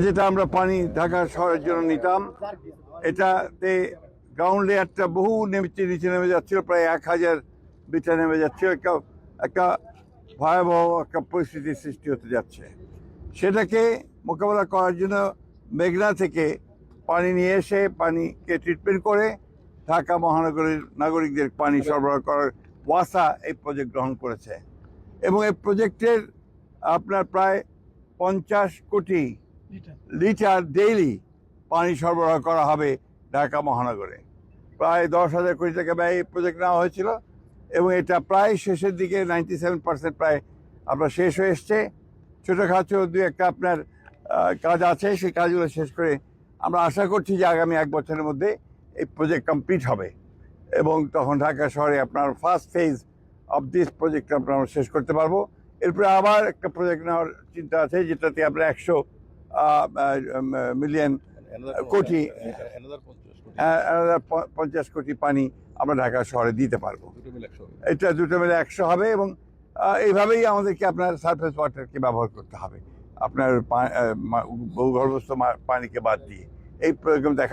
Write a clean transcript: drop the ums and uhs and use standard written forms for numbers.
যেটা আমরা পানি ঢাকা শহরের জন্য নিতাম, এটাতে গ্রাউন্ড লেয়ারটা বহু নিচে নেমে যাচ্ছিল, প্রায় 1000 মিটার নেমে যাচ্ছিল। একটা ভয়াবহ একটা পরিস্থিতির সৃষ্টি হতে যাচ্ছে। সেটাকে মোকাবেলা করার জন্য মেঘনা থেকে পানি নিয়ে এসে পানিকে ট্রিটমেন্ট করে ঢাকা মহানগরীর নাগরিকদের পানি সরবরাহ করার ওয়াসা এই প্রজেক্ট গ্রহণ করেছে। এবং এই প্রজেক্টের আপনার প্রায় 50 কোটি লিটার ডেইলি পানি সরবরাহ করা হবে ঢাকা মহানগরে। প্রায় 10,000 কোটি টাকা ব্যয় এই প্রজেক্ট নেওয়া হয়েছিল এবং এটা প্রায় শেষের দিকে 97% প্রায় আপনার শেষ হয়ে এসছে। ছোটোখাটো দু একটা আপনার কাজ আছে, সেই কাজগুলো শেষ করে আমরা আশা করছি যে আগামী 1 বছরের মধ্যে এই প্রজেক্ট কমপ্লিট হবে এবং তখন ঢাকা শহরে আপনার first phase of this project আমরা শেষ করতে পারবো। এরপরে আবার একটা প্রজেক্ট নেওয়ার চিন্তা আছে, যেটাতে আমরা 100 মিলিয়ন কোটি 50 কোটি পানি আমরা ঢাকা শহরে দিতে পারবো। এটা দুটো মিলে 100 হবে এবং এইভাবেই আমাদেরকে আপনার সারফেস ওয়াটারকে ব্যবহার করতে হবে, আপনার ভূগর্ভস্থ পানিকে বাদ দিয়ে। এই প্রোগ্রাম দেখা